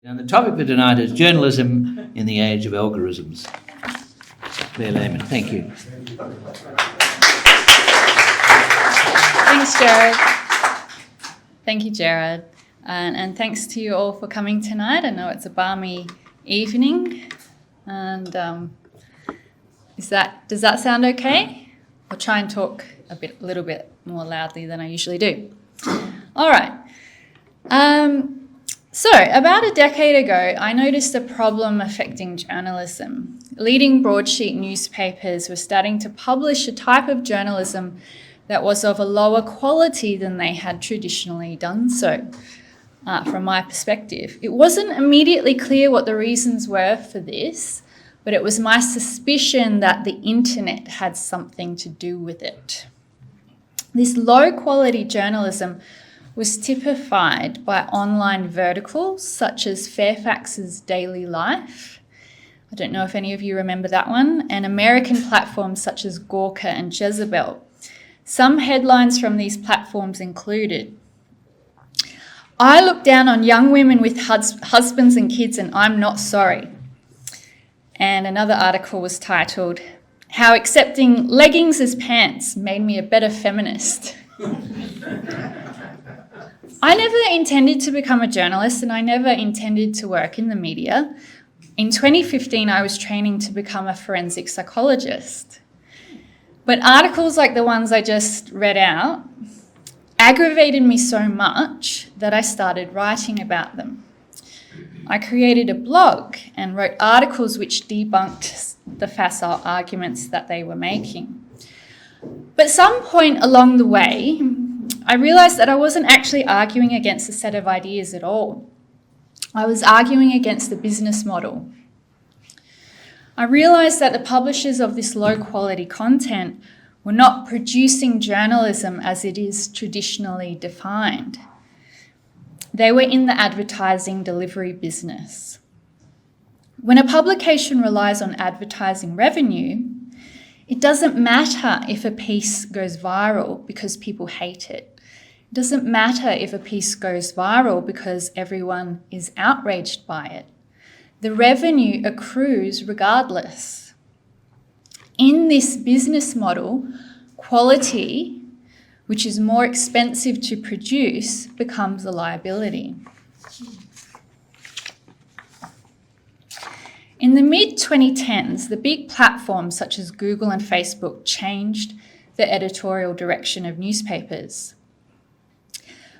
And the topic for tonight is journalism in the age of algorithms. Claire Lehmann, thank you. Thanks, Gerard. Thank you, Gerard. And thanks to you all for coming tonight. I know it's a balmy evening. And does that sound okay? I'll try and talk a little bit more loudly than I usually do. All right. So, about a decade ago, I noticed a problem affecting journalism. Leading broadsheet newspapers were starting to publish a type of journalism that was of a lower quality than they had traditionally done so, from my perspective. It wasn't immediately clear what the reasons were for this, but it was my suspicion that the internet had something to do with it. This low-quality journalism was typified by online verticals such as Fairfax's Daily Life. I don't know if any of you remember that one, and American platforms such as Gawker and Jezebel. Some headlines from these platforms included, "I look down on young women with husbands and kids and I'm not sorry." And another article was titled, "How Accepting Leggings as Pants Made Me a Better Feminist." I never intended to become a journalist and I never intended to work in the media. In 2015, I was training to become a forensic psychologist. But articles like the ones I just read out aggravated me so much that I started writing about them. I created a blog and wrote articles which debunked the facile arguments that they were making. But at some point along the way, I realised that I wasn't actually arguing against a set of ideas at all. I was arguing against the business model. I realised that the publishers of this low-quality content were not producing journalism as it is traditionally defined. They were in the advertising delivery business. When a publication relies on advertising revenue, it doesn't matter if a piece goes viral because people hate it. It doesn't matter if a piece goes viral because everyone is outraged by it. The revenue accrues regardless. In this business model, quality, which is more expensive to produce, becomes a liability. In the mid-2010s, the big platforms such as Google and Facebook changed the editorial direction of newspapers.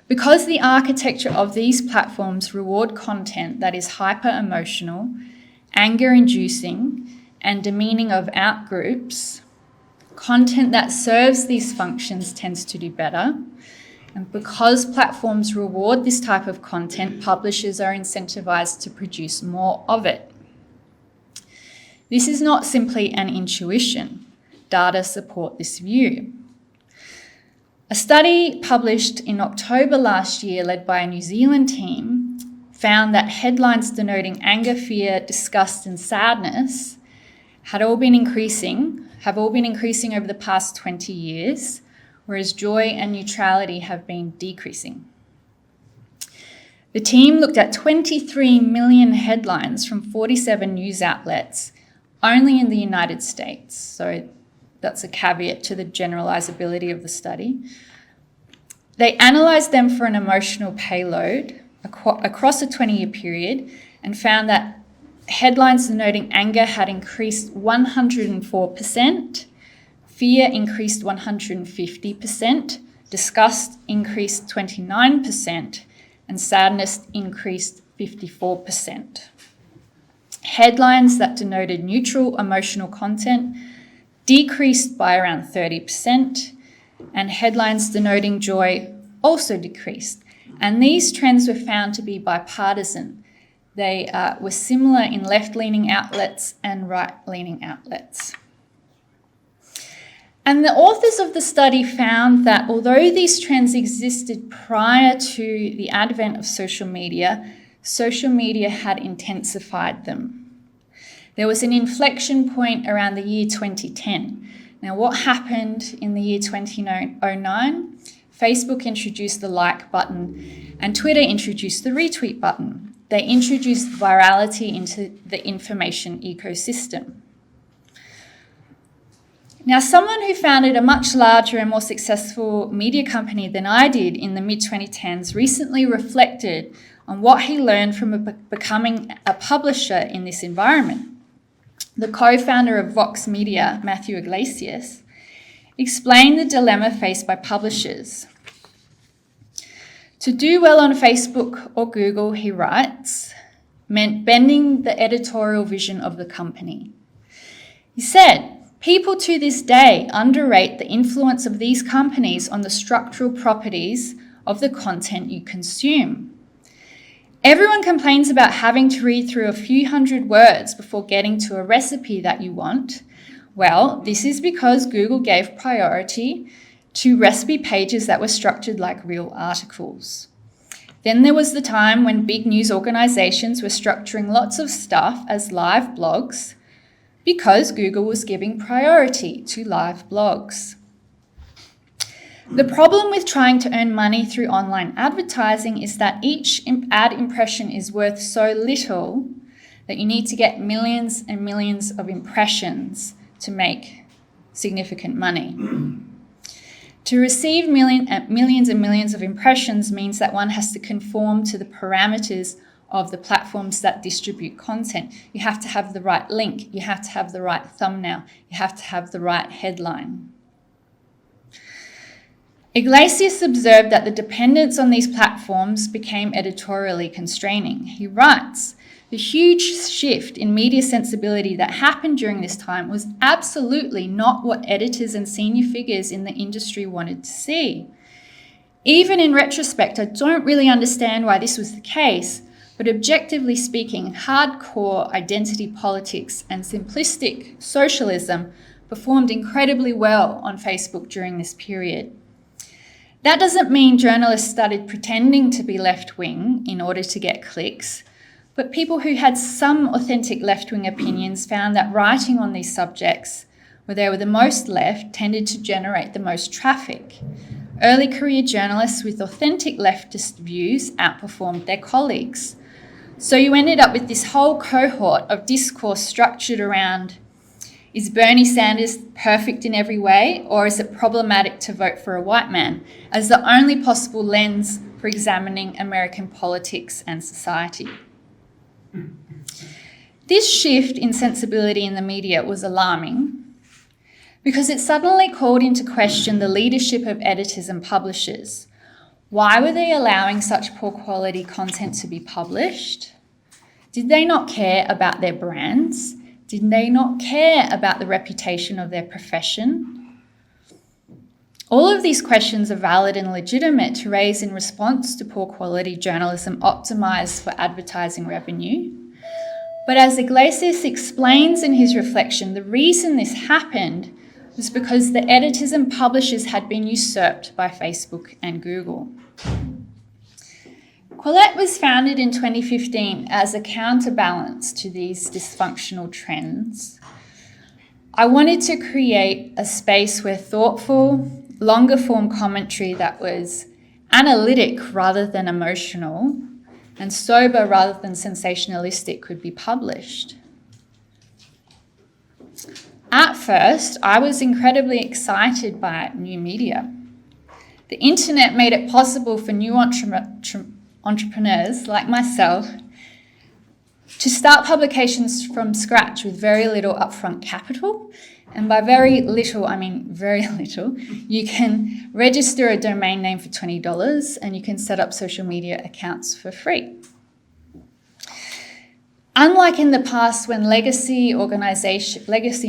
Because the architecture of these platforms reward content that is hyper-emotional, anger-inducing, and demeaning of outgroups, content that serves these functions tends to do better. And because platforms reward this type of content, publishers are incentivized to produce more of it. This is not simply an intuition. Data support this view. A study published in October last year, led by a New Zealand team, found that headlines denoting anger, fear, disgust, and sadness have all been increasing over the past 20 years, whereas joy and neutrality have been decreasing. The team looked at 23 million headlines from 47 news outlets only in the United States. So that's a caveat to the generalizability of the study. They analysed them for an emotional payload across a 20-year period and found that headlines denoting anger had increased 104%, fear increased 150%, disgust increased 29%, and sadness increased 54%. Headlines that denoted neutral emotional content decreased by around 30%, and headlines denoting joy also decreased. And these trends were found to be bipartisan. They were similar in left-leaning outlets and right-leaning outlets. And the authors of the study found that although these trends existed prior to the advent of social media had intensified them. There was an inflection point around the year 2010. Now, what happened in the year 2009? Facebook introduced the like button and Twitter introduced the retweet button. they introduced virality into the information ecosystem. Now, someone who founded a much larger and more successful media company than I did in the mid-2010s recently reflected on what he learned from becoming a publisher in this environment. The co-founder of Vox Media, Matthew Iglesias, explained the dilemma faced by publishers. To do well on Facebook or Google, he writes, meant bending the editorial vision of the company. He said, people to this day underrate the influence of these companies on the structural properties of the content you consume. Everyone complains about having to read through a few hundred words before getting to a recipe that you want. Well, this is because Google gave priority to recipe pages that were structured like real articles. Then there was the time when big news organizations were structuring lots of stuff as live blogs because Google was giving priority to live blogs. The problem with trying to earn money through online advertising is that each ad impression is worth so little that you need to get millions and millions of impressions to make significant money. To receive millions and millions of impressions means that one has to conform to the parameters of the platforms that distribute content. You have to have the right link, you have to have the right thumbnail, you have to have the right headline. Iglesias observed that the dependence on these platforms became editorially constraining. He writes, the huge shift in media sensibility that happened during this time was absolutely not what editors and senior figures in the industry wanted to see. Even in retrospect, I don't really understand why this was the case, but objectively speaking, hardcore identity politics and simplistic socialism performed incredibly well on Facebook during this period. That doesn't mean journalists started pretending to be left-wing in order to get clicks, but people who had some authentic left-wing opinions found that writing on these subjects, where they were the most left, tended to generate the most traffic. Early career journalists with authentic leftist views outperformed their colleagues. So you ended up with this whole cohort of discourse structured around, is Bernie Sanders perfect in every way, or is it problematic to vote for a white man, as the only possible lens for examining American politics and society? This shift in sensibility in the media was alarming because it suddenly called into question the leadership of editors and publishers. Why were they allowing such poor quality content to be published? Did they not care about their brands? Did they not care about the reputation of their profession? All of these questions are valid and legitimate to raise in response to poor quality journalism optimized for advertising revenue. But as Iglesias explains in his reflection, the reason this happened was because the editors and publishers had been usurped by Facebook and Google. Quillette was founded in 2015 as a counterbalance to these dysfunctional trends. I wanted to create a space where thoughtful, longer form commentary that was analytic rather than emotional and sober rather than sensationalistic could be published. At first, I was incredibly excited by new media. The internet made it possible for new entrepreneurs like myself to start publications from scratch with very little upfront capital. And by very little, I mean very little. You can register a domain name for $20 and you can set up social media accounts for free. Unlike in the past when legacy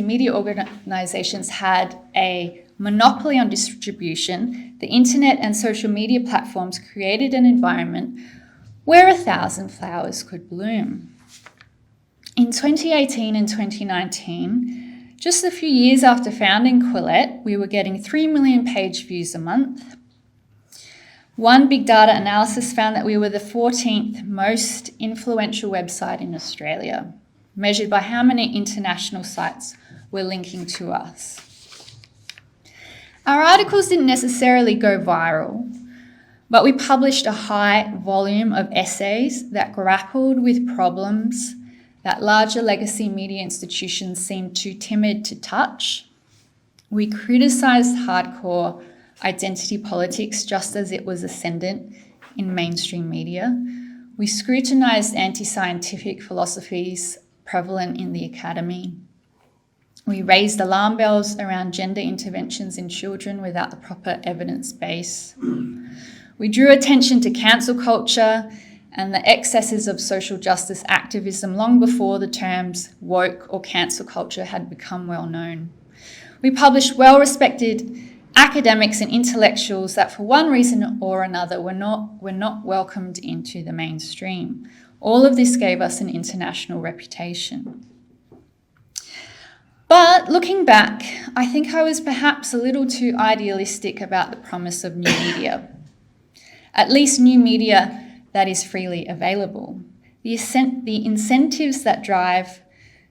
media organizations had a monopoly on distribution, the internet and social media platforms created an environment where 1,000 flowers could bloom. In 2018 and 2019, just a few years after founding Quillette, we were getting 3 million page views a month. One big data analysis found that we were the 14th most influential website in Australia, measured by how many international sites were linking to us. Our articles didn't necessarily go viral, But we published a high volume of essays that grappled with problems that larger legacy media institutions seemed too timid to touch. We criticised hardcore identity politics just as it was ascendant in mainstream media. We scrutinised anti-scientific philosophies prevalent in the academy. We raised alarm bells around gender interventions in children without the proper evidence base. We drew attention to cancel culture and the excesses of social justice activism long before the terms woke or cancel culture had become well known. We published well-respected academics and intellectuals that for one reason or another were not welcomed into the mainstream. All of this gave us an international reputation. But looking back, I think I was perhaps a little too idealistic about the promise of new media. At least new media that is freely available. The incentives that drive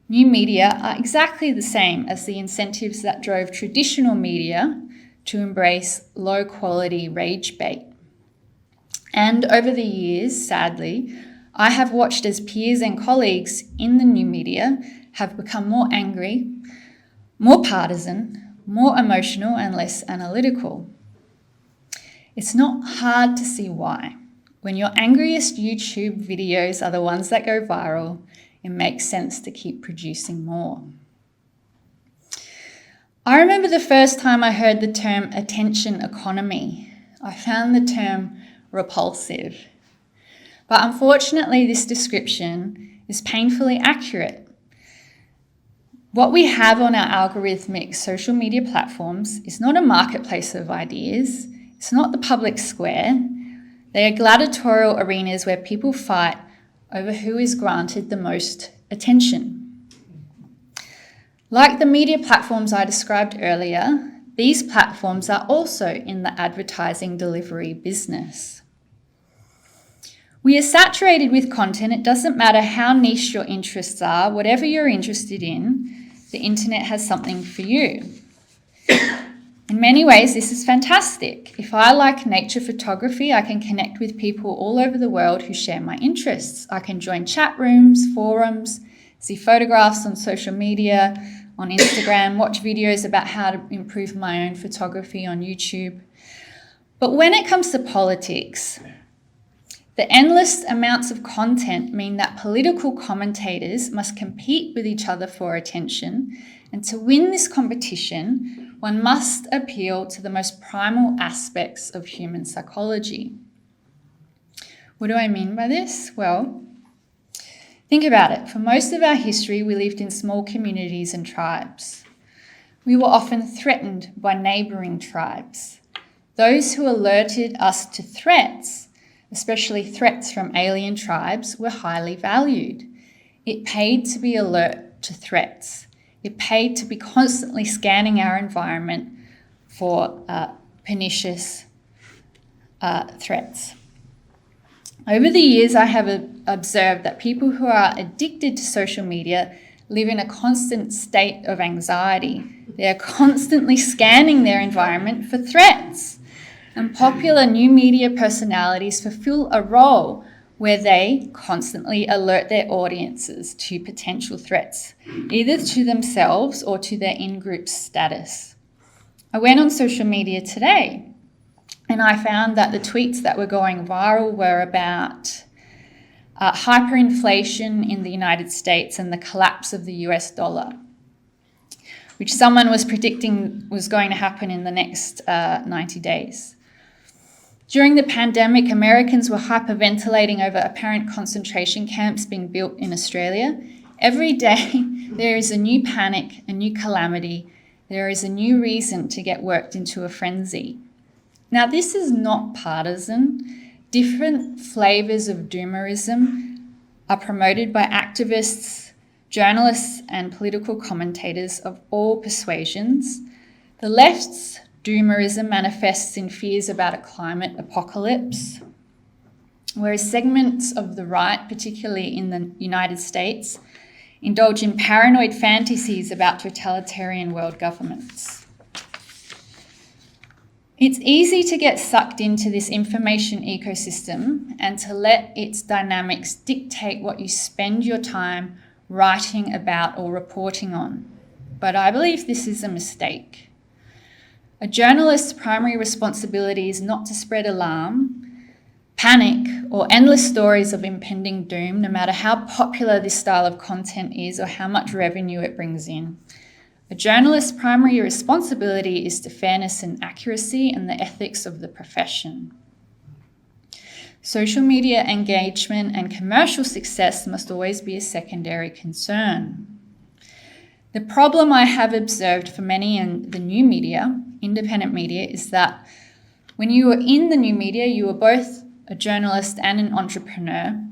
new media are exactly the same as the incentives that drove traditional media to embrace low-quality rage bait. And over the years, sadly, I have watched as peers and colleagues in the new media have become more angry, more partisan, more emotional and less analytical. It's not hard to see why. When your angriest YouTube videos are the ones that go viral, it makes sense to keep producing more. I remember the first time I heard the term attention economy. I found the term repulsive. But unfortunately, this description is painfully accurate. What we have on our algorithmic social media platforms is not a marketplace of ideas. It's not the public square. They are gladiatorial arenas where people fight over who is granted the most attention. Like the media platforms I described earlier, these platforms are also in the advertising delivery business. We are saturated with content. It doesn't matter how niche your interests are, whatever you're interested in, the internet has something for you. In many ways, this is fantastic. If I like nature photography, I can connect with people all over the world who share my interests. I can join chat rooms, forums, see photographs on social media, on Instagram, watch videos about how to improve my own photography on YouTube. But when it comes to politics, the endless amounts of content mean that political commentators must compete with each other for attention, and to win this competition, one must appeal to the most primal aspects of human psychology. What do I mean by this? Well, think about it. For most of our history, we lived in small communities and tribes. We were often threatened by neighbouring tribes. Those who alerted us to threats, especially threats from alien tribes, were highly valued. It paid to be alert to threats. It paid to be constantly scanning our environment for pernicious threats. Over the years, I have observed that people who are addicted to social media live in a constant state of anxiety. They are constantly scanning their environment for threats. And popular new media personalities fulfill a role where they constantly alert their audiences to potential threats, either to themselves or to their in-group status. I went on social media today and I found that the tweets that were going viral were about hyperinflation in the United States and the collapse of the US dollar, which someone was predicting was going to happen in the next 90 days. During the pandemic, Americans were hyperventilating over apparent concentration camps being built in Australia. Every day, there is a new panic, a new calamity. There is a new reason to get worked into a frenzy. Now, this is not partisan. Different flavours of doomerism are promoted by activists, journalists, and political commentators of all persuasions. The left's doomerism manifests in fears about a climate apocalypse, whereas segments of the right, particularly in the United States, indulge in paranoid fantasies about totalitarian world governments. It's easy to get sucked into this information ecosystem and to let its dynamics dictate what you spend your time writing about or reporting on. But I believe this is a mistake. A journalist's primary responsibility is not to spread alarm, panic, or endless stories of impending doom, no matter how popular this style of content is or how much revenue it brings in. A journalist's primary responsibility is to fairness and accuracy and the ethics of the profession. Social media engagement and commercial success must always be a secondary concern. The problem I have observed for many in the new media, independent media, is that when you are in the new media, you are both a journalist and an entrepreneur.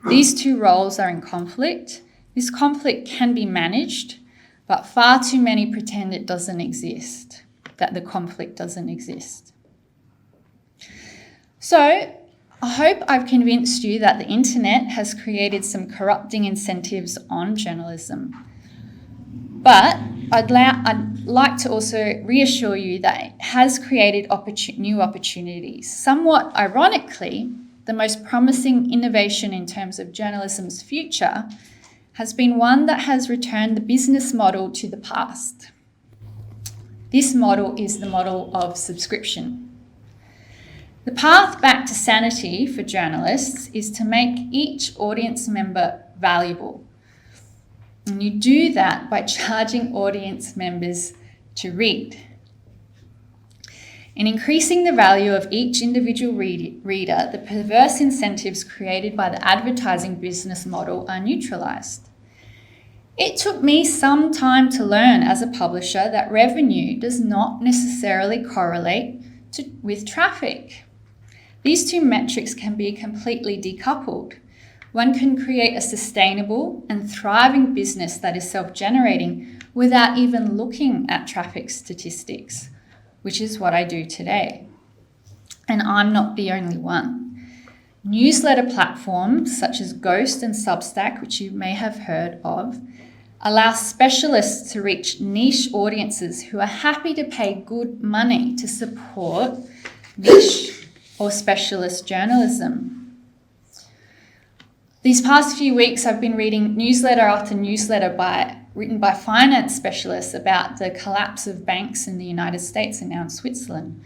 These two roles are in conflict. This conflict can be managed, but far too many pretend it doesn't exist, that the conflict doesn't exist. So I hope I've convinced you that the internet has created some corrupting incentives on journalism. But I'd like to also reassure you that it has created new opportunities. Somewhat ironically, the most promising innovation in terms of journalism's future has been one that has returned the business model to the past. This model is the model of subscription. The path back to sanity for journalists is to make each audience member valuable. And you do that by charging audience members to read. In increasing the value of each individual reader, the perverse incentives created by the advertising business model are neutralised. It took me some time to learn as a publisher that revenue does not necessarily correlate with traffic. These two metrics can be completely decoupled. One can create a sustainable and thriving business that is self-generating without even looking at traffic statistics, which is what I do today. And I'm not the only one. Newsletter platforms such as Ghost and Substack, which you may have heard of, allow specialists to reach niche audiences who are happy to pay good money to support niche or specialist journalism. These past few weeks, I've been reading newsletter after newsletter written by finance specialists about the collapse of banks in the United States and now in Switzerland.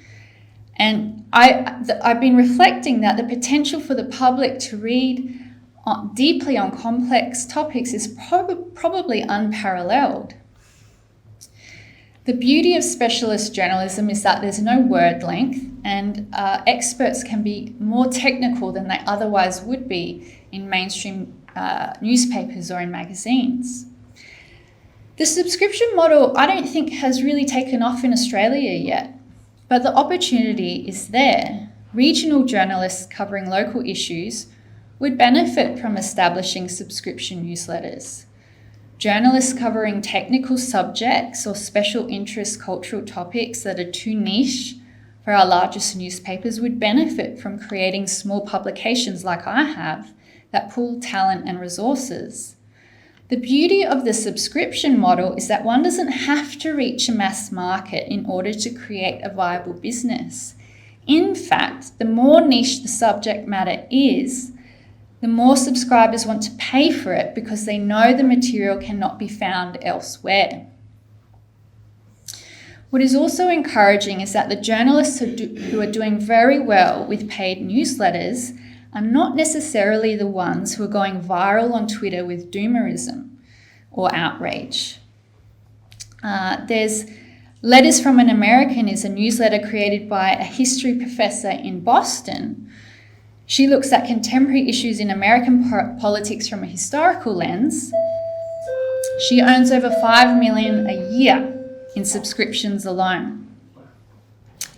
And I've been reflecting that the potential for the public to read deeply on complex topics is probably unparalleled. The beauty of specialist journalism is that there's no word length, and experts can be more technical than they otherwise would be in mainstream newspapers or in magazines. The subscription model, I don't think, has really taken off in Australia yet, but the opportunity is there. Regional journalists covering local issues would benefit from establishing subscription newsletters. Journalists covering technical subjects or special interest cultural topics that are too niche for our largest newspapers would benefit from creating small publications like I have that pool talent and resources. The beauty of the subscription model is that one doesn't have to reach a mass market in order to create a viable business. In fact, the more niche the subject matter is, the more subscribers want to pay for it because they know the material cannot be found elsewhere. What is also encouraging is that the journalists who are doing very well with paid newsletters are not necessarily the ones who are going viral on Twitter with doomerism or outrage. There's Letters from an American is a newsletter created by a history professor in Boston. She looks at contemporary issues in American politics from a historical lens. She earns over $5 million a year in subscriptions alone.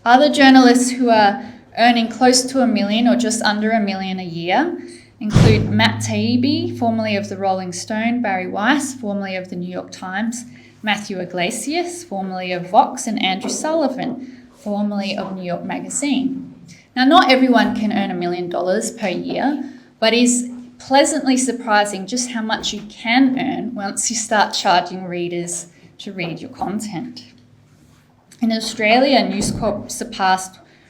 Other journalists who are earning close to $1 million or just under $1 million a year include Matt Taibbi, formerly of the Rolling Stone, Barry Weiss, formerly of the New York Times, Matthew Iglesias, formerly of Vox, and Andrew Sullivan, formerly of New York Magazine. Now, not everyone can earn $1 million per year, but it's pleasantly surprising just how much you can earn once you start charging readers to read your content. In Australia, News Corp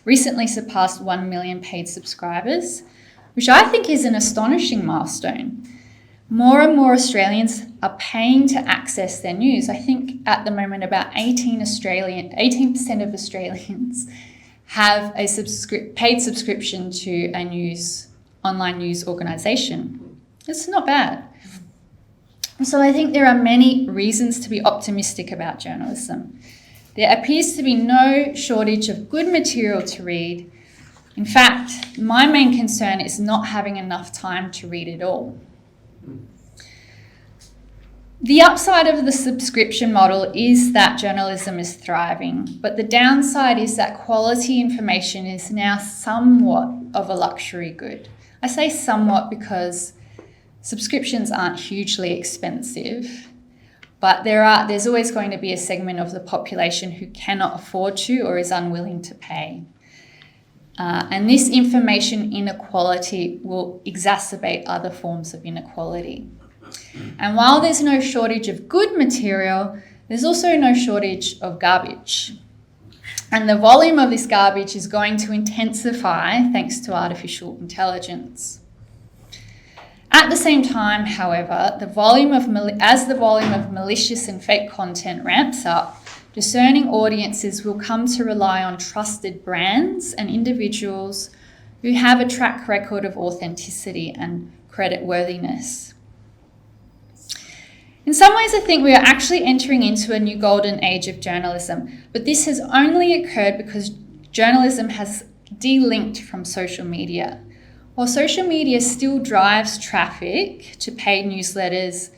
recently surpassed 1 million paid subscribers, which I think is an astonishing milestone. More and more Australians are paying to access their news. I think at the moment about 18% of Australians have a paid subscription to a online news organisation. It's not bad. So I think there are many reasons to be optimistic about journalism. There appears to be no shortage of good material to read. In fact, my main concern is not having enough time to read it all. The upside of the subscription model is that journalism is thriving, but the downside is that quality information is now somewhat of a luxury good. I say somewhat because subscriptions aren't hugely expensive, but there's always going to be a segment of the population who cannot afford to or is unwilling to pay. And this information inequality will exacerbate other forms of inequality. And while there's no shortage of good material, there's also no shortage of garbage. And the volume of this garbage is going to intensify thanks to artificial intelligence. At the same time, however, as the volume of malicious and fake content ramps up, discerning audiences will come to rely on trusted brands and individuals who have a track record of authenticity and creditworthiness. In some ways, I think we are actually entering into a new golden age of journalism, but this has only occurred because journalism has delinked from social media. While social media still drives traffic to paid newsletters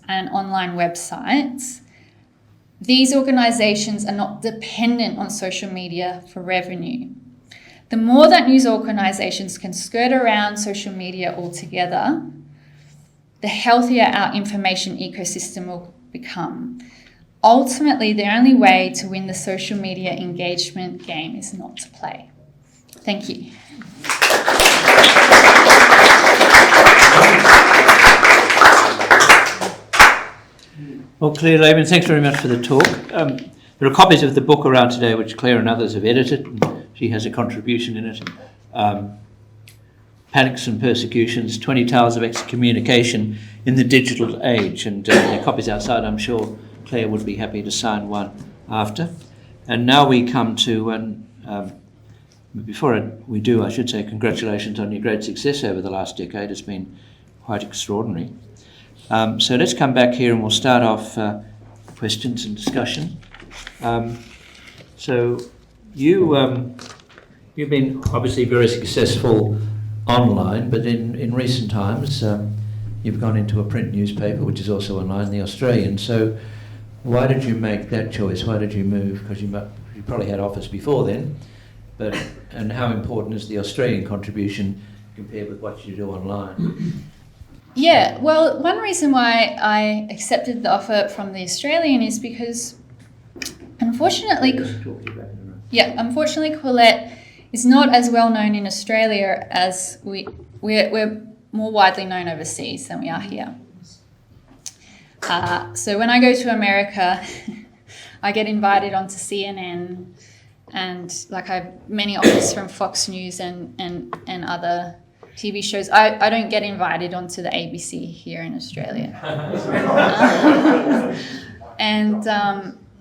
and online websites, these organisations are not dependent on social media for revenue. The more that news organisations can skirt around social media altogether, the healthier our information ecosystem will become. Ultimately, the only way to win the social media engagement game is not to play. Thank you. Well, Claire Lehmann, thanks very much for the talk. There are copies of the book around today which Claire and others have edited, and she has a contribution in it. Panics and Persecutions, 20 Tales of Excommunication in the Digital Age, and there are copies outside. I'm sure Claire would be happy to sign one after. And now we come to, we do, I should say congratulations on your great success over the last decade. It's been quite extraordinary. So let's come back here and we'll start off questions and discussion. So you've been obviously very successful online, but in recent times you've gone into a print newspaper, which is also online, The Australian. So why did you make that choice? Why did you move? Because you probably had Office before then, and how important is the Australian contribution compared with what you do online? Yeah, well, one reason why I accepted the offer from The Australian is because unfortunately Quillette is not as well known in Australia as we're more widely known overseas than we are here. So when I go to America, I get invited onto CNN, and like I have many offers from Fox News and other TV shows. I don't get invited onto the ABC here in Australia.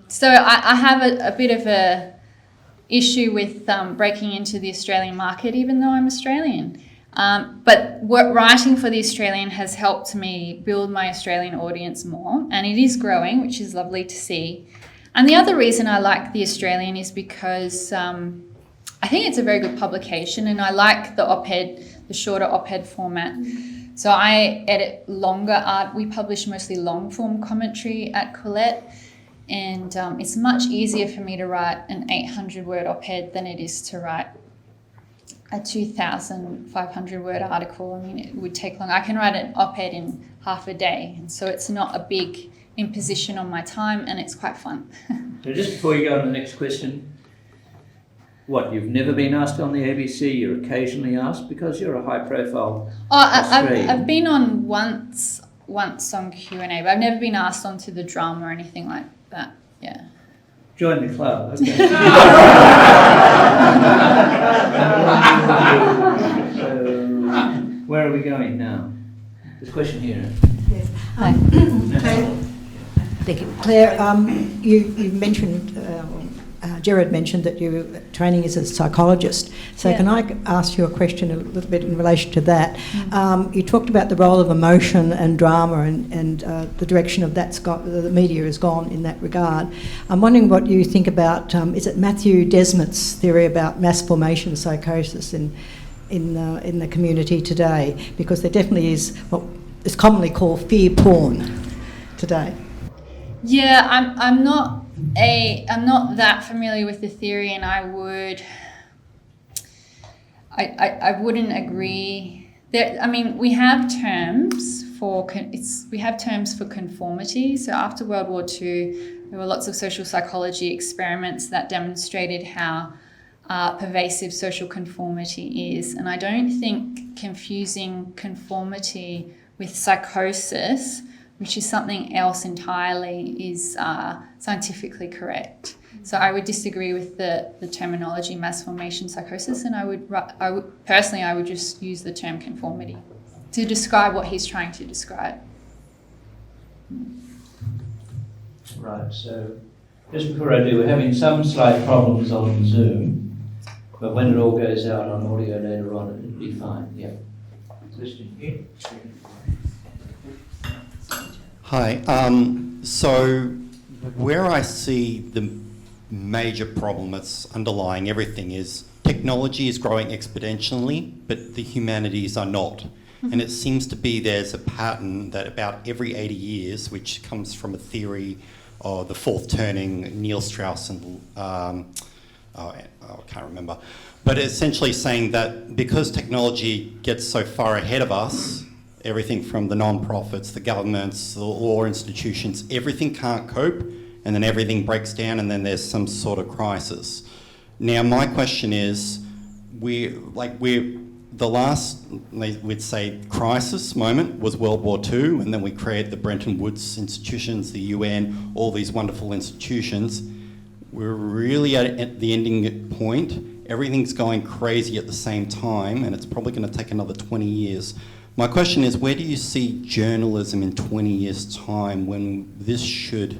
So I have a bit of a issue with breaking into the Australian market, even though I'm Australian. But writing for The Australian has helped me build my Australian audience more, and it is growing, which is lovely to see. And the other reason I like The Australian is because I think it's a very good publication, and I like the shorter op-ed format. So I edit longer art. We publish mostly long-form commentary at Quillette, and it's much easier for me to write an 800-word op-ed than it is to write a 2,500-word article. I mean, it would take long. I can write an op-ed in half a day, and so it's not a big imposition on my time, and it's quite fun. So just before you go on to the next question, you've never been asked on the ABC? You're occasionally asked because you're a high-profile Australian. I've been on once on Q&A, but I've never been asked onto the drum or anything like that. Yeah. Join the club. Okay. So, where are we going now? There's a question here. Yes. Claire, thank you. Claire, you mentioned, Gerard mentioned that your training is a psychologist. So can I ask you a question a little bit in relation to that? You talked about the role of emotion and drama and the direction of the media has gone in that regard. I'm wondering what you think about, is it Matthew Desmond's theory about mass formation psychosis in the community today? Because there definitely is what is commonly called fear porn today. Yeah, I'm not that familiar with the theory, and I wouldn't agree. We have terms for conformity. So after World War II, there were lots of social psychology experiments that demonstrated how pervasive social conformity is, and I don't think confusing conformity with psychosis, which is something else entirely, is scientifically correct. So I would disagree with the terminology mass formation psychosis, and I would personally just use the term conformity to describe what he's trying to describe. Right, so just before I do, we're having some slight problems on Zoom, but when it all goes out on audio later on, it'll be fine. Yeah. Question here. Hi. So where I see the major problem that's underlying everything is technology is growing exponentially, but the humanities are not. Mm-hmm. And it seems to be there's a pattern that about every 80 years, which comes from a theory of the fourth turning, Neil Strauss and I can't remember. But essentially saying that because technology gets so far ahead of us, everything from the non-profits, the governments, the law institutions, everything can't cope, and then everything breaks down, and then there's some sort of crisis. Now, my question is, the last, we'd say, crisis moment was World War II, and then we created the Bretton Woods institutions, the UN, all these wonderful institutions. We're really at the ending point. Everything's going crazy at the same time, and it's probably going to take another 20 years. My question is, where do you see journalism in 20 years' time when this should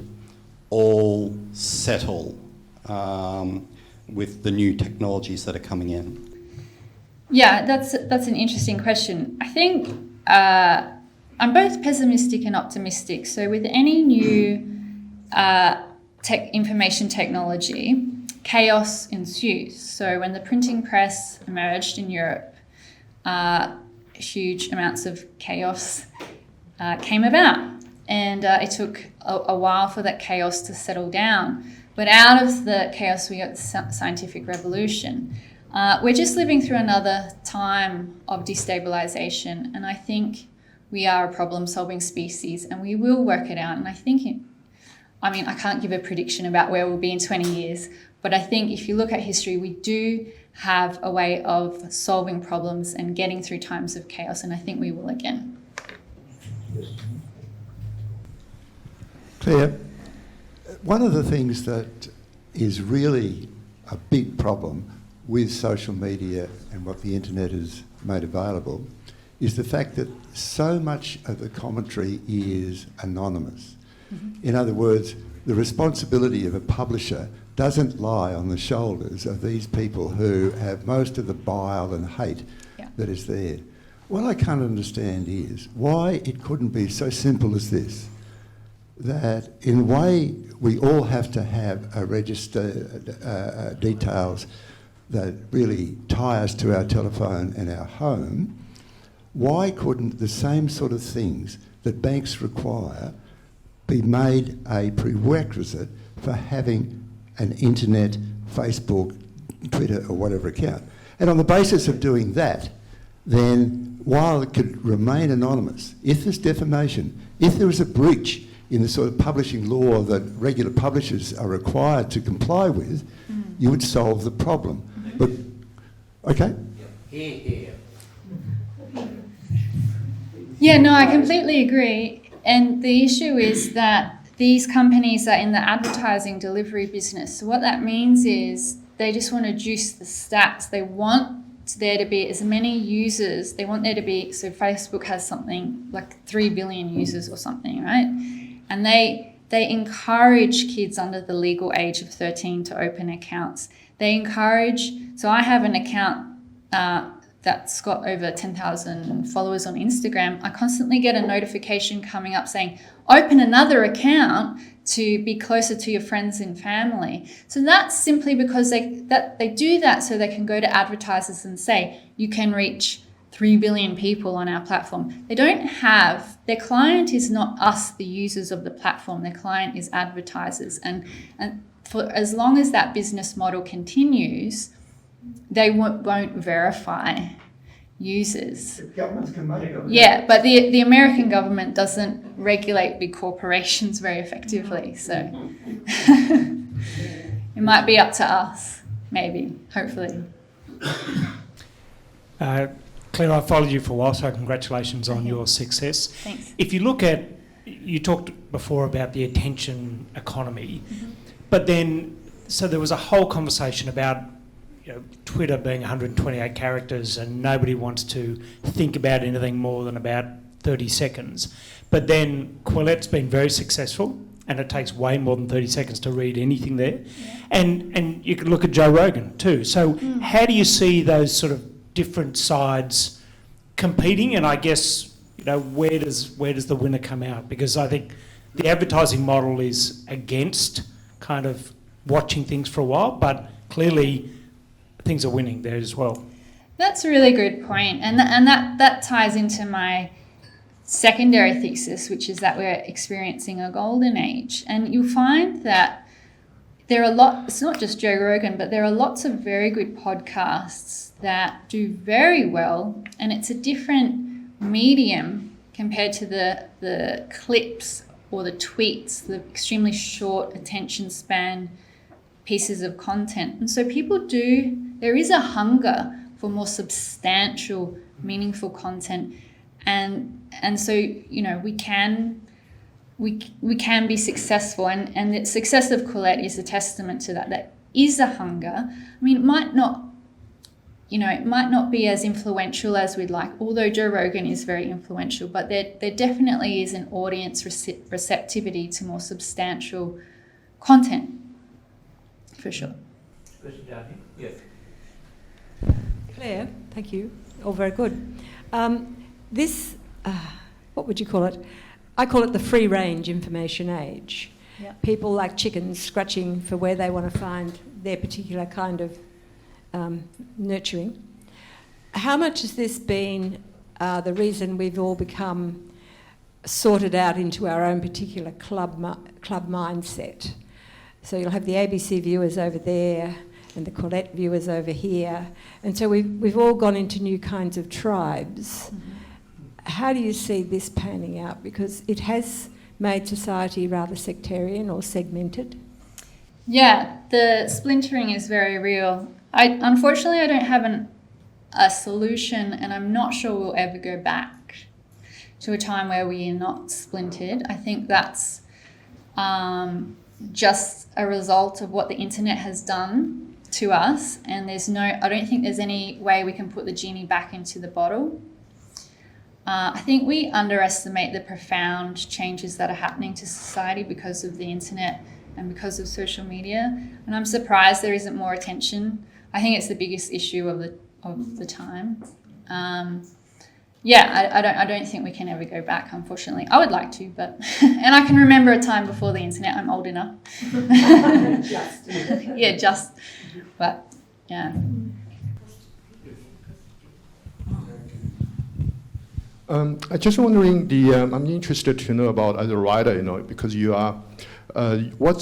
all settle with the new technologies that are coming in? Yeah, that's an interesting question. I think I'm both pessimistic and optimistic. So with any new information technology, chaos ensues. So when the printing press emerged in Europe, huge amounts of chaos came about, and it took a while for that chaos to settle down. But out of the chaos, we got the scientific revolution. We're just living through another time of destabilization, and I think we are a problem-solving species, and we will work it out. And I think, I can't give a prediction about where we'll be in 20 years, but I think if you look at history, we do have a way of solving problems and getting through times of chaos, and I think we will again. Claire, one of the things that is really a big problem with social media and what the internet has made available is the fact that so much of the commentary is anonymous. Mm-hmm. In other words, the responsibility of a publisher doesn't lie on the shoulders of these people who have most of the bile and hate that is there. What I can't understand is why it couldn't be so simple as this, that in a way we all have to have a register details that really tie us to our telephone and our home. Why couldn't the same sort of things that banks require be made a prerequisite for having an internet, Facebook, Twitter or whatever account? And on the basis of doing that, then while it could remain anonymous, if there's defamation, if there is a breach in the sort of publishing law that regular publishers are required to comply with, you would solve the problem. But, okay? Yeah, no, I completely agree. And the issue is that these companies are in the advertising delivery business. So what that means is they just want to juice the stats. They want there to be as many users. They want there to be, so Facebook has something like 3 billion users or something, right? And they encourage kids under the legal age of 13 to open accounts. They encourage, so I have an account that's got over 10,000 followers on Instagram. I constantly get a notification coming up saying, open another account to be closer to your friends and family. So that's simply because they do that so they can go to advertisers and say, you can reach 3 billion people on our platform. They don't have, their client is not us, the users of the platform. Their client is advertisers. And for as long as that business model continues, they won't verify users. The governments can make it. Yeah, but the American government doesn't regulate big corporations very effectively, so it might be up to us, maybe, hopefully. Claire, I followed you for a while, so congratulations on your success. Thanks. If you look at, you talked before about the attention economy, but then, so there was a whole conversation about Twitter being 128 characters and nobody wants to think about anything more than about 30 seconds. But then Quillette's been very successful and it takes way more than 30 seconds to read anything there. Yeah. And you can look at Joe Rogan too. So how do you see those sort of different sides competing? And I guess, where does the winner come out? Because I think the advertising model is against kind of watching things for a while, but clearly things are winning there as well. That's a really good point. And that ties into my secondary thesis, which is that we're experiencing a golden age. And you'll find that there are it's not just Joe Rogan, but there are lots of very good podcasts that do very well. And it's a different medium compared to the clips or the tweets, the extremely short attention span pieces of content. And so there is a hunger for more substantial, meaningful content. And so, we can be successful, and the success of Quillette is a testament to that. That is a hunger. I mean, it might not be as influential as we'd like, although Joe Rogan is very influential, but there definitely is an audience receptivity to more substantial content, for sure. Yeah. Claire, thank you. All very good. This, what would you call it? I call it the free-range information age. Yep. People like chickens scratching for where they want to find their particular kind of nurturing. How much has this been the reason we've all become sorted out into our own particular club mindset? So you'll have the ABC viewers over there and the Quillette viewers over here. And so we've all gone into new kinds of tribes. Mm-hmm. How do you see this panning out? Because it has made society rather sectarian or segmented. Yeah, the splintering is very real. Unfortunately, I don't have a solution, and I'm not sure we'll ever go back to a time where we are not splintered. I think that's just a result of what the internet has done to us, and I don't think there's any way we can put the genie back into the bottle. I think we underestimate the profound changes that are happening to society because of the internet and because of social media, and I'm surprised there isn't more attention. I think it's the biggest issue of the time. I don't think we can ever go back, unfortunately. I would like to, but and I can remember a time before the internet. I'm old enough. But yeah. I'm just wondering, I'm interested to know about, as a writer, because you are, what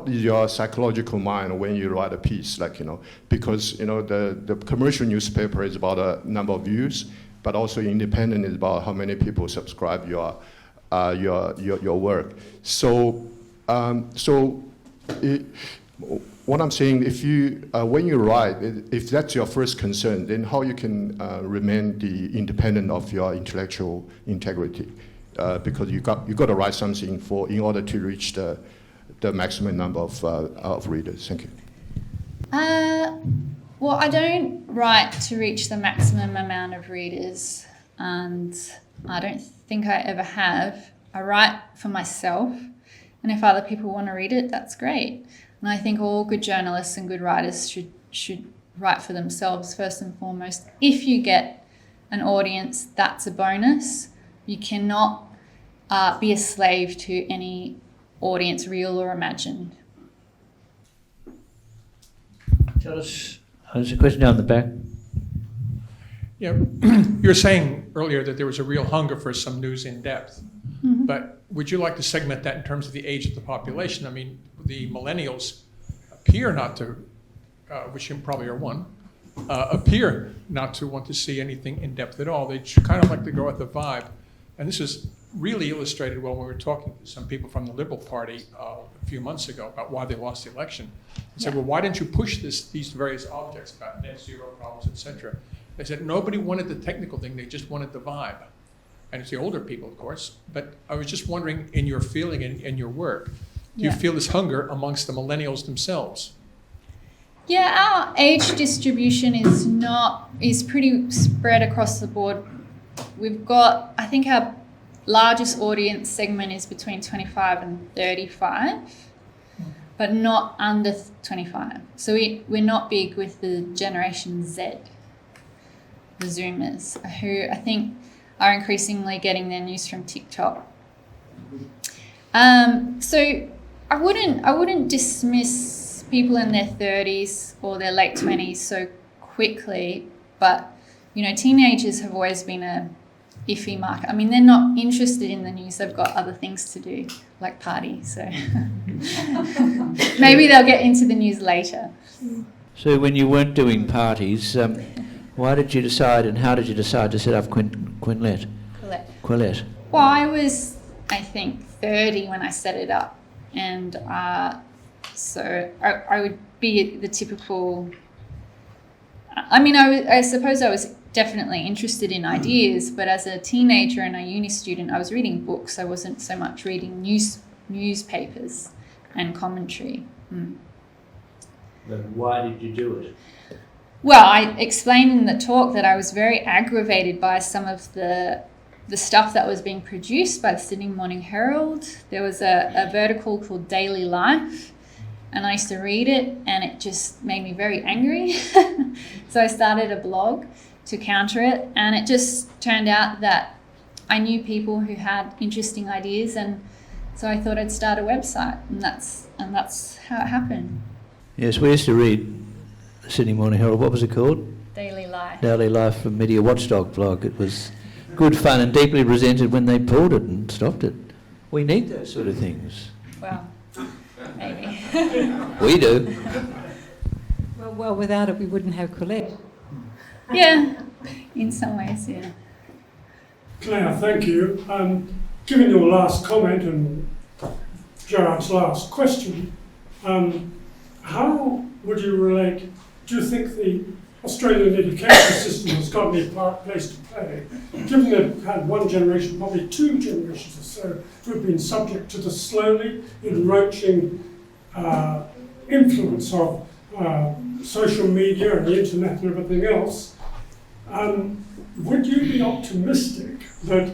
is your psychological mind when you write a piece, because the commercial newspaper is about a number of views, but also independent is about how many people subscribe your work. So what I'm saying, if you when you write, if that's your first concern, then how you can remain independent of your intellectual integrity? because you got to write something in order to reach the maximum number of readers? Thank you. Well, I don't write to reach the maximum amount of readers, and I don't think I ever have. I write for myself, and if other people want to read it, that's great. And I think all good journalists and good writers should write for themselves first and foremost. If you get an audience, that's a bonus. You cannot be a slave to any audience, real or imagined. Tell us, there's a question down the back. Yeah, you were saying earlier that there was a real hunger for some news in depth, but would you like to segment that in terms of the age of the population? I mean, the millennials appear not to, which you probably are one, appear not to want to see anything in depth at all. They kind of like to go with the vibe. And this is really illustrated well when we were talking to some people from the Liberal Party a few months ago about why they lost the election. They said, well, why didn't you push these various objects about net zero problems, et cetera? They said nobody wanted the technical thing, they just wanted the vibe. And it's the older people, of course. But I was just wondering, in your feeling and in your work, do you feel this hunger amongst the millennials themselves? Yeah, our age distribution is pretty spread across the board. We've got, I think our largest audience segment is between 25 and 35, but not under 25. So we're not big with the Generation Z, the Zoomers, who I think are increasingly getting their news from TikTok. So I wouldn't dismiss people in their 30s or their late 20s so quickly, but teenagers have always been a iffy market. I mean, they're not interested in the news. They've got other things to do, like party. So maybe they'll get into the news later. So when you weren't doing parties, why did you decide and how did you decide to set up Quillette? Well, I was, I think, 30 when I set it up. And so I would be the typical... I mean, I suppose I was definitely interested in ideas, but as a teenager and a uni student, I was reading books. I wasn't so much reading newspapers and commentary. But why did you do it? Well, I explained in the talk that I was very aggravated by some of the stuff that was being produced by the Sydney Morning Herald. There was a vertical called Daily Life, and I used to read it, and it just made me very angry. So I started a blog to counter it, and it just turned out that I knew people who had interesting ideas, and so I thought I'd start a website, and that's how it happened. Yes, we used to read the Sydney Morning Herald. What was it called? Daily Life. Daily Life from Media Watchdog blog. It was good fun and deeply resented when they pulled it and stopped it. We need those sort of things. Well, maybe. We do. Well, without it, we wouldn't have Quillette. Yeah, in some ways, yeah. Claire, thank you. Given your last comment and Gerard's last question, how would you relate, do you think the Australian education system has got any place to play, given they've had one generation, probably two generations or so, who have been subject to the slowly encroaching influence of social media and the internet and everything else? Would you be optimistic that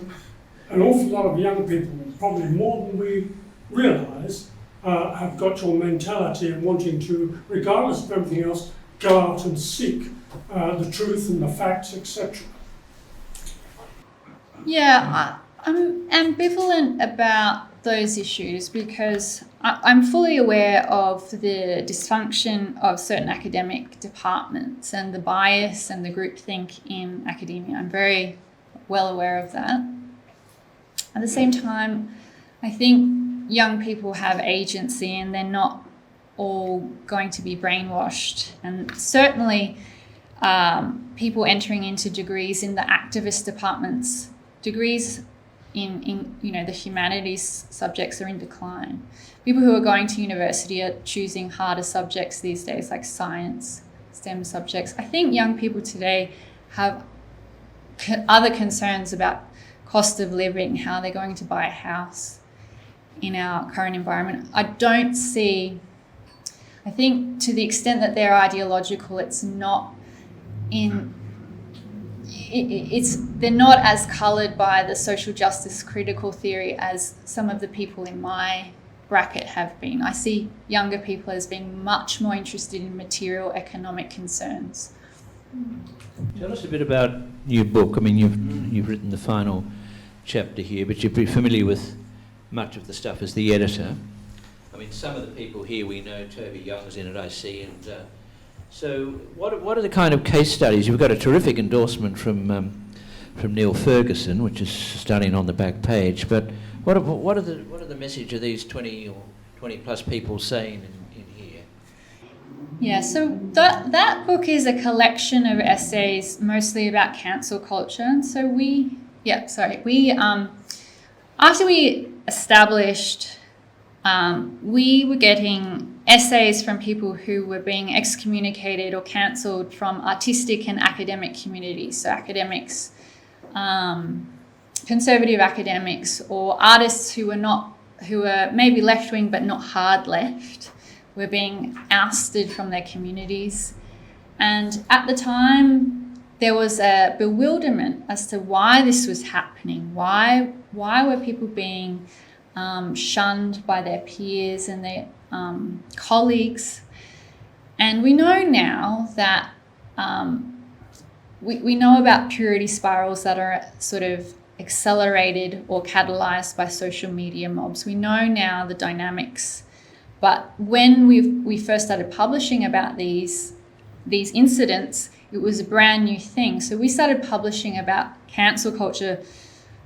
an awful lot of young people, probably more than we realise, have got your mentality and wanting to, regardless of everything else, go out and seek the truth and the facts, etc.? Yeah, I'm ambivalent about those issues because I'm fully aware of the dysfunction of certain academic departments and the bias and the groupthink in academia. I'm very well aware of that. At the same time, I think young people have agency and they're not all going to be brainwashed. And certainly people entering into degrees in the activist departments, degrees in the humanities subjects are in decline. People who are going to university are choosing harder subjects these days, like science, STEM subjects. I think young people today have other concerns about cost of living, how they're going to buy a house in our current environment. I think to the extent that they're ideological, they're not as coloured by the social justice critical theory as some of the people in my bracket have been. I see younger people as being much more interested in material economic concerns. Tell us a bit about your book. I mean, you've written the final chapter here, but you're pretty familiar with much of the stuff as the editor. I mean, some of the people here we know. Toby Young's in it, I see. And so, what are the kind of case studies? You've got a terrific endorsement from Neil Ferguson, which is starting on the back page. But what are the message of these 20 or 20 plus people saying in here? Yeah, so that book is a collection of essays mostly about cancel culture. And so after we established, we were getting essays from people who were being excommunicated or cancelled from artistic and academic communities. So academics, conservative academics, or artists who were maybe left-wing but not hard left, were being ousted from their communities. And at the time, there was a bewilderment as to why this was happening. Why were people being shunned by their peers and their colleagues? And we know now that we know about purity spirals that are sort of accelerated or catalyzed by social media mobs. We know now the dynamics. But when we first started publishing about these incidents, it was a brand new thing. So we started publishing about cancel culture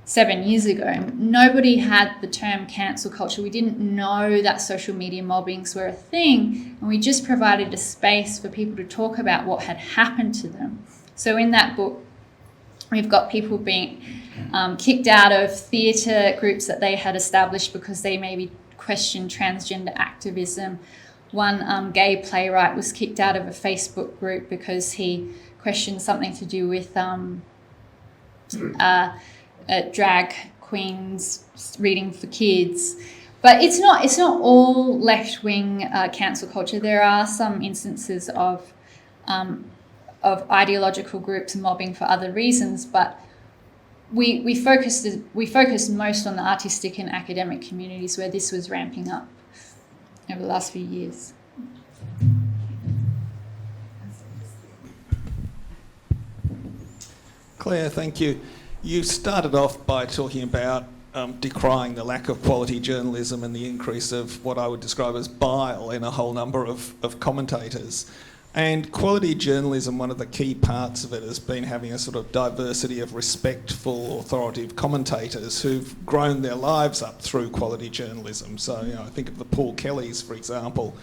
7 years ago. Nobody had the term cancel culture. We didn't know that social media mobbings were a thing, and we just provided a space for people to talk about what had happened to them. So in that book, we've got people being kicked out of theatre groups that they had established because they maybe questioned transgender activism. One gay playwright was kicked out of a Facebook group because he questioned something to do with drag queens reading for kids. But it's not all left-wing cancel culture. There are some instances of ideological groups mobbing for other reasons, but we focused most on the artistic and academic communities where this was ramping up over the last few years. Claire, thank you. You started off by talking about decrying the lack of quality journalism and the increase of what I would describe as bile in a whole number of commentators. And quality journalism, one of the key parts of it has been having a sort of diversity of respectful, authoritative commentators who've grown their lives up through quality journalism. So, I think of the Paul Kellys, for example,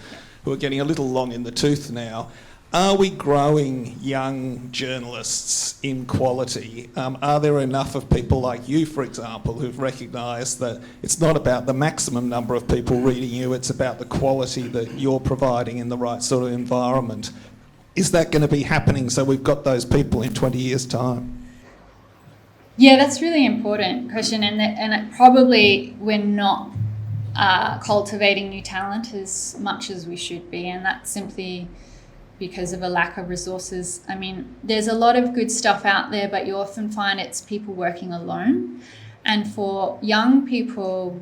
who are getting a little long in the tooth now. Are we growing young journalists in quality? Are there enough of people like you, for example, who've recognised that it's not about the maximum number of people reading you, it's about the quality that you're providing in the right sort of environment? Is that going to be happening so we've got those people in 20 years' time? Yeah, that's a really important question, and probably we're not cultivating new talent as much as we should be, and that's simply because of a lack of resources. I mean, there's a lot of good stuff out there, but you often find it's people working alone. And for young people,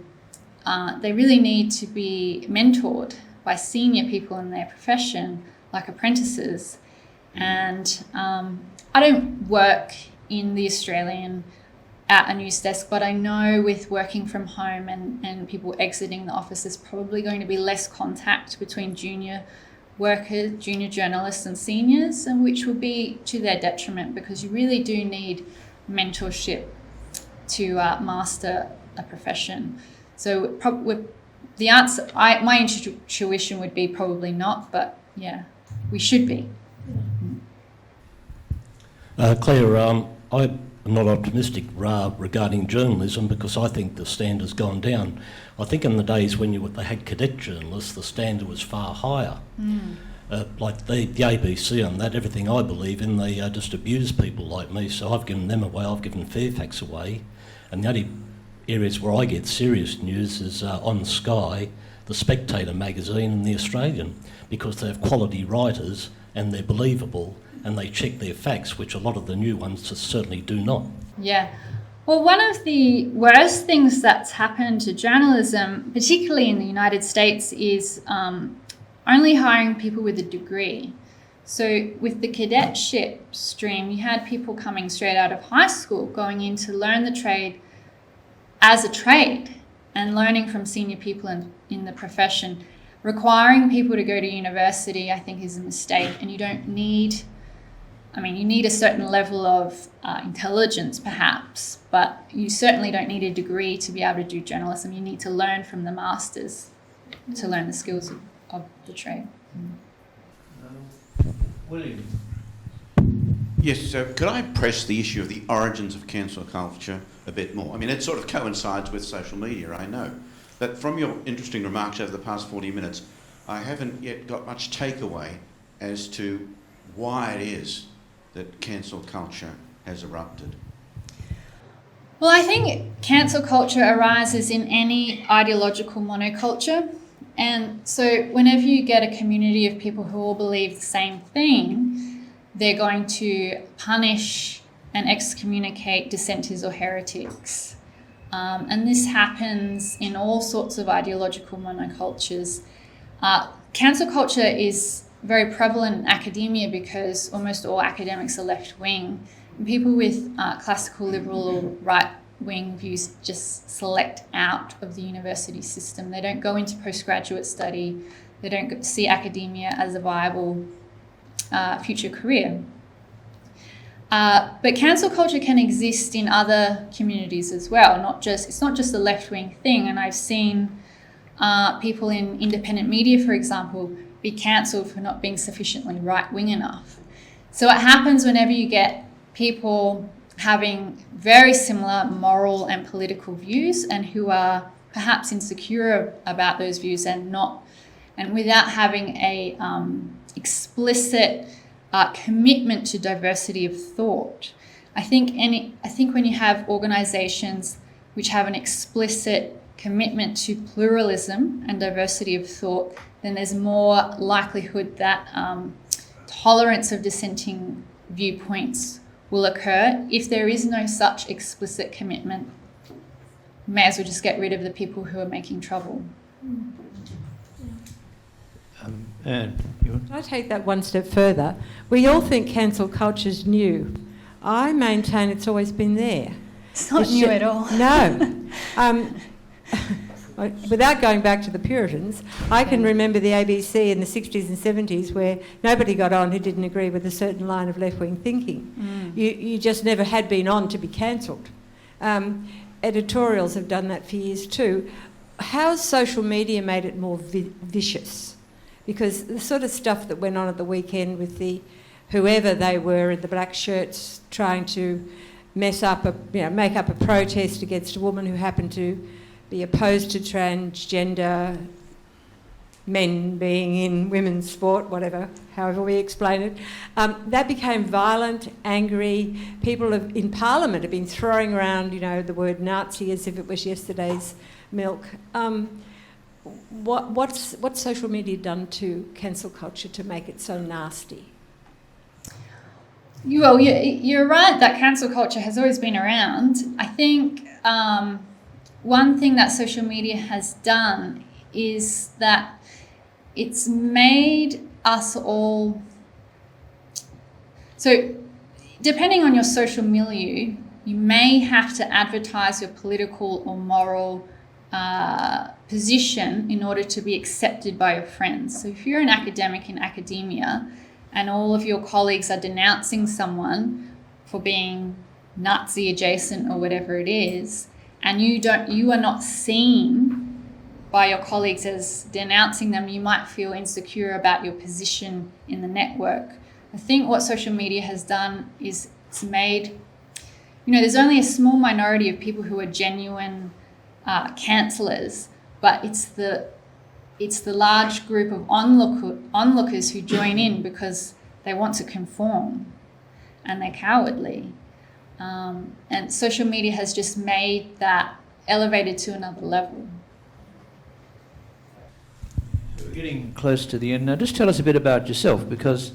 they really need to be mentored by senior people in their profession, like apprentices. And I don't work in the Australian at a news desk, but I know with working from home and people exiting the office, there's probably going to be less contact between junior workers, junior journalists and seniors, and which will be to their detriment, because you really do need mentorship to master a profession. So the answer, my intuition would be probably not, but yeah, we should be. Claire, I'm not optimistic regarding journalism, because I think the standard's gone down. I think in the days when they had cadet journalists, the standard was far higher. Like the ABC and that, everything I believe in, they just abuse people like me. So I've given them away. I've given Fairfax away. And the only areas where I get serious news is on Sky, the Spectator magazine and the Australian, because they have quality writers and they're believable and they check their facts, which a lot of the new ones certainly do not. Yeah. Well, one of the worst things that's happened to journalism, particularly in the United States, is only hiring people with a degree. So with the cadetship stream, you had people coming straight out of high school going in to learn the trade as a trade and learning from senior people in the profession. Requiring people to go to university, I think, is a mistake, and you don't need, I mean, you need a certain level of intelligence perhaps, but you certainly don't need a degree to be able to do journalism. You need to learn from the masters to learn the skills of the trade. William. Yes, so could I press the issue of the origins of cancel culture a bit more? I mean, it sort of coincides with social media, I know. But from your interesting remarks over the past 40 minutes, I haven't yet got much takeaway as to why it is that cancel culture has erupted. Well, I think cancel culture arises in any ideological monoculture. And so whenever you get a community of people who all believe the same thing, they're going to punish and excommunicate dissenters or heretics. And this happens in all sorts of ideological monocultures. Cancel culture is very prevalent in academia because almost all academics are left-wing. People with classical liberal or right-wing views just select out of the university system. They don't go into postgraduate study. They don't see academia as a viable future career. But cancel culture can exist in other communities as well. It's not just a left-wing thing. And I've seen people in independent media, for example, be cancelled for not being sufficiently right-wing enough. So what happens whenever you get people having very similar moral and political views and who are perhaps insecure about those views and without having a explicit commitment to diversity of thought. I think when you have organisations which have an explicit commitment to pluralism and diversity of thought, then there's more likelihood that tolerance of dissenting viewpoints will occur. If there is no such explicit commitment, you may as well just get rid of the people who are making trouble. Anne, Can I take that one step further? We all think cancel culture's new. I maintain it's always been there. It's not new at all. No. Without going back to the Puritans, I can remember the ABC in the 60s and 70s where nobody got on who didn't agree with a certain line of left-wing thinking. You just never had been on to be cancelled. Editorials have done that for years too. How's social media made it more vicious? Because the sort of stuff that went on at the weekend with the whoever they were in the black shirts trying to make up a protest against a woman who happened to be opposed to transgender men being in women's sport, however we explain it. That became violent, angry. People in Parliament have been throwing around, the word Nazi as if it was yesterday's milk. What's social media done to cancel culture to make it so nasty? Well, you're right that cancel culture has always been around. I think one thing that social media has done is that it's made us all... So depending on your social milieu, you may have to advertise your political or moral position in order to be accepted by your friends. So if you're an academic in academia and all of your colleagues are denouncing someone for being Nazi adjacent or whatever it is, and you are not seen by your colleagues as denouncing them, you might feel insecure about your position in the network. I think what social media has done is it's made, there's only a small minority of people who are genuine cancellers, but it's the large group of onlookers who join in because they want to conform and they're cowardly. And social media has just made that elevated to another level. We're getting close to the end now. Just tell us a bit about yourself, because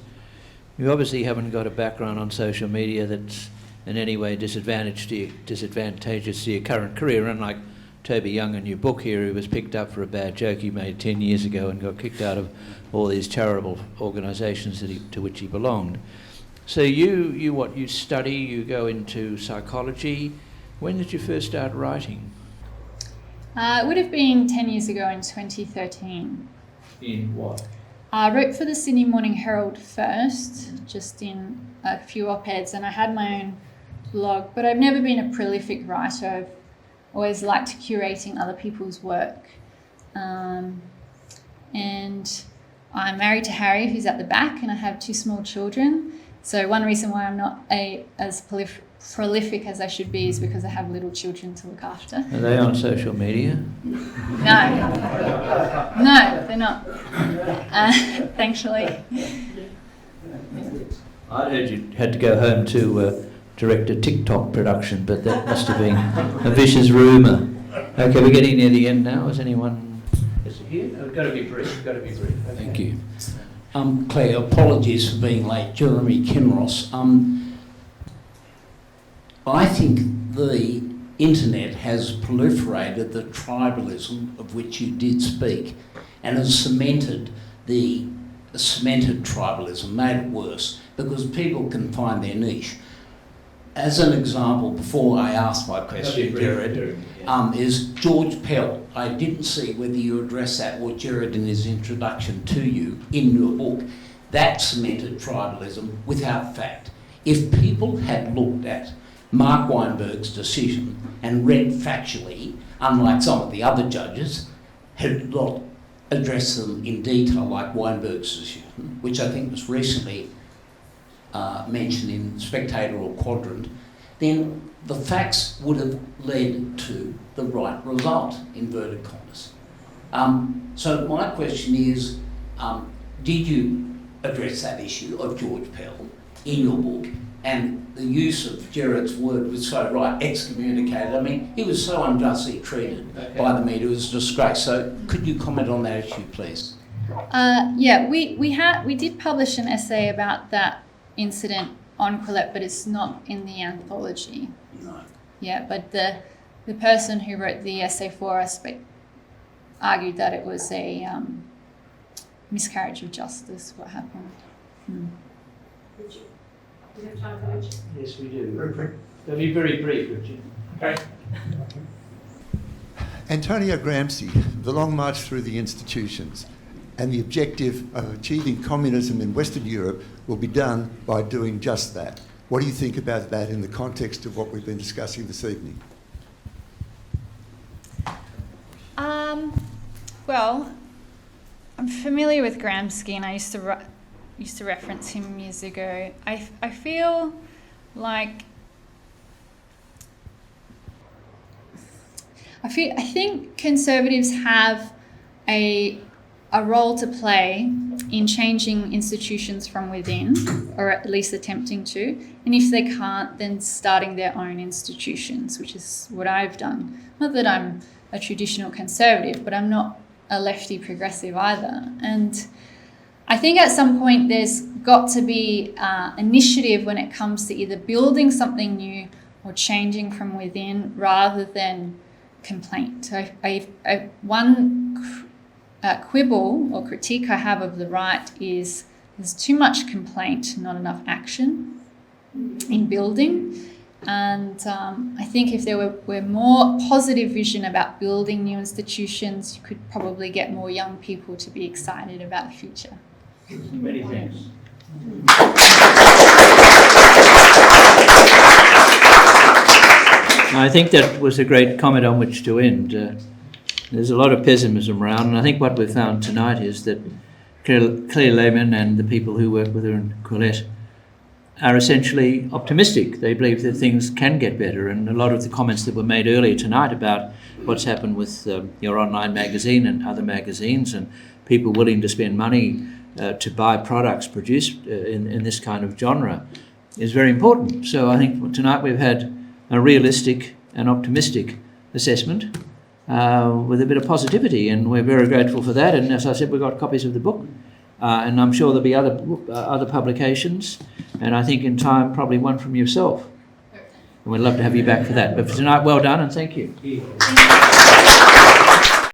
you obviously haven't got a background on social media that's in any way disadvantageous to your current career, unlike Toby Young in your book here, who was picked up for a bad joke he made 10 years ago and got kicked out of all these charitable organisations to which he belonged. So you study, you go into psychology. When did you first start writing? It would have been 10 years ago in 2013. In what? I wrote for the Sydney Morning Herald first, just in a few op-eds, and I had my own blog, but I've never been a prolific writer. I've always liked curating other people's work. And I'm married to Harry, who's at the back, and I have 2 small children. So one reason why I'm not as prolific as I should be is because I have little children to look after. Are they on social media? No, they're not. Thankfully. I heard you had to go home to direct a TikTok production, but that must have been a vicious rumour. Okay, we're getting near the end now. Is anyone... Is it here? Oh, got to be brief. Okay. Thank you. Claire, apologies for being late. Jeremy Kinross. I think the internet has proliferated the tribalism of which you did speak, and has cemented tribalism, made it worse, because people can find their niche. As an example, before I ask my question, Gerard, is George Pell. I didn't see whether you addressed that or Gerard in his introduction to you in your book. That cemented tribalism without fact. If people had looked at Mark Weinberg's decision and read factually, unlike some of the other judges, had not addressed them in detail like Weinberg's decision, which I think was recently mentioned in Spectator or Quadrant, then the facts would have led to the right result, inverted commas. So my question is, did you address that issue of George Pell in your book? And the use of Gerard's word was so right, excommunicated. I mean, he was so unjustly treated by the media, it was a disgrace. So could you comment on that issue, please? Yeah, we did publish an essay about that incident on Quillette, but it's not in the anthology. No. Yeah, but the person who wrote the essay for us argued that it was a miscarriage of justice, what happened. Do you have time for each? Yes, we do. Very quick. They'll be very brief, Richard. Okay. Antonio Gramsci, The Long March Through the Institutions, and the objective of achieving communism in Western Europe will be done by doing just that. What do you think about that in the context of what we've been discussing this evening? Well, I'm familiar with Gramsci, and I used to reference him years ago. I feel like I think conservatives have a role to play in changing institutions from within, or at least attempting to. And if they can't, then starting their own institutions, which is what I've done. Not that I'm a traditional conservative, but I'm not a lefty progressive either. And I think at some point there's got to be initiative when it comes to either building something new or changing from within rather than complaint. So one quibble or critique I have of the right is there's too much complaint, not enough action in building. And I think if there were more positive vision about building new institutions, you could probably get more young people to be excited about the future. Many thanks. I think that was a great comment on which to end. There's a lot of pessimism around, and I think what we've found tonight is that Claire Lehmann and the people who work with her in Quillette are essentially optimistic. They believe that things can get better, and a lot of the comments that were made earlier tonight about what's happened with your online magazine and other magazines and people willing to spend money to buy products produced in this kind of genre is very important. So I think tonight we've had a realistic and optimistic assessment with a bit of positivity, and we're very grateful for that. And as I said, we've got copies of the book, and I'm sure there'll be other publications, and I think in time probably one from yourself. And we'd love to have you back for that. But for tonight, well done and thank you.